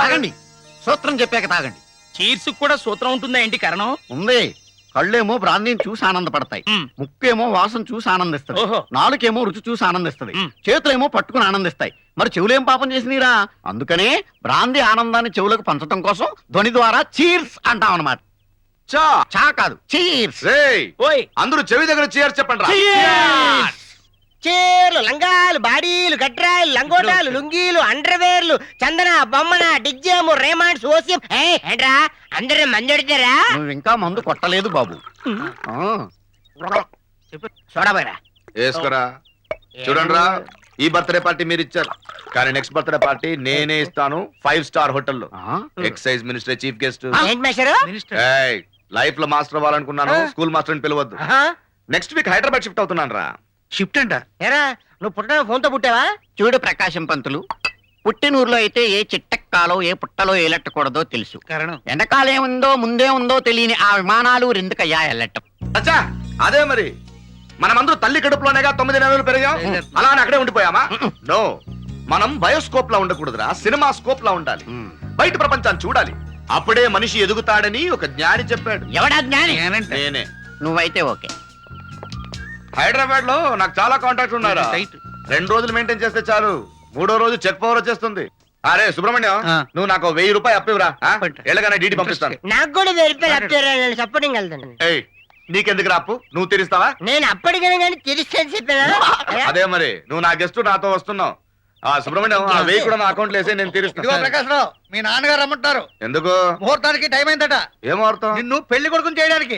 తాగండి, సూత్రం చెప్పాక తాగండి. చీర్స్ కూడా సూత్రం ఉంటుందా ఏంటి కారణం? ఉంది. కళ్ళేమో బ్రాందీని చూసి ఆనందపడతాయి, ముక్కేమో వాసన చూసి ఆనందిస్తుంది, ఓహో. నాలుకేమో రుచి చూసి ఆనందిస్తుంది, మ్. చేతులేమో పట్టుకుని ఆనందిస్తాయి. మరి చెవులేం పాపం చేసినీరా? అందుకనే బ్రాందీ ఆనందాన్ని చెవులకు పంచడం కోసం ధ్వని ద్వారా చీర్స్ అంటాం అన్నమాట. చా కాదు, చీర్స్. ఓయ్ అందరూ చెవి దగ్గర చీర్స్ చెప్పండి రా. చీరలు, లంగాలు, బాడీలు, గడ్రాయిలు, లంగోటాలు, లుంగీలు, అండర్వేర్లు, చందన, బొమ్మన, డిగ్జాము, రేమాండ్స్, ఓసియం. ఏంట్రా అందరూ మందెడతారా? నువ్వు ఇంకా మందు కొట్టలేదు బాబు. చూడబోయరా వేసుకోరా. చూడండి రా, ఈ బర్త్డే పార్టీ మీరు ఇచ్చారు, కానీ నెక్స్ట్ బర్త్డే పార్టీ నేనే ఇస్తాను 5 స్టార్ హోటల్లో. Excise minister chief guest. ఏంటి మేషరు? లైఫ్ లో మాస్టర్ అవ్వాలనుకున్నాను, స్కూల్ మాస్టర్ అని పిలవద్దు. నెక్స్ట్ వీక్ హైదరాబాద్ షిఫ్ట్ అవుతున్నాను రా. షిఫ్ట్ అంట. ఏరా నువ్వు పుట్టడం ఫోన్ తో పుట్టావా? చూడు ప్రకాశం పంతులు, పుట్టినూరులో అయితే ఏ చిట్టక్కాలో ఏ పుట్టలో ఏలెట్టకూడదో తెలుసు. కారణం వెనకాలే ఉందో ముందే ఉందో తెలియని ఆ విమానాలు రెందుకయ్యా ఎల్లటం. అచ్చా అదే మరి, మనమందరూ తల్లి కడుపులోనేగా 9 నెలలు పెరిగాం, అలానే అక్కడే ఉండిపోయామా? నో, మనం బయోస్కోప్ లా ఉండకూడదురా, సినిమా స్కోప్ లా ఉండాలి. బయట ప్రపంచాన్ని చూడాలి, అప్పుడే మనిషి ఎదుగుతాడని ఒక జ్ఞాని చెప్పాడు. ఎవడా జ్ఞాని? నేనే. నువ్వైతే ఓకే. హైదరాబాద్ లో నాకు చాలా కాంటాక్ట్ ఉన్నారా. 2 రోజులు మెయింటైన్ చేస్తే చాలు, 3వ రోజు చెక్ పవర్ వచ్చేస్తుంది. అరే సుబ్రహ్మణ్యం, నువ్వు నాకు 1000 రూపాయలు అప్పివరా, ఎలాగనే డీటీ పంపిస్తాను. నాకు కూడా 1000 రూపాయలు అప్పారా? నేను సపోర్టింగ్ వెళ్తాను. ఏయ్, నీకెందుకు అప్పు, నువ్వు తీరుస్తావా? నేను అప్పటికైనా కానీ తిరిస్తే చెప్పానా? అదే మరి, నువ్వు నా గెస్ట్ నాతో వస్తున్నావు. ఆ సుబ్రహ్మణ్యం, ఆ 1000 కూడా నా అకౌంట్ వేసి నేను తీరుస్తాను. ప్రకాశ్రావు, మీ నాన్నగారు రమ్మంటారు. ఎందుకు? ముహూర్తానికి టైం అయిందట. ఏం ముహూర్తం? నిన్ను పెళ్లి కొడుకుని చేయడానికి.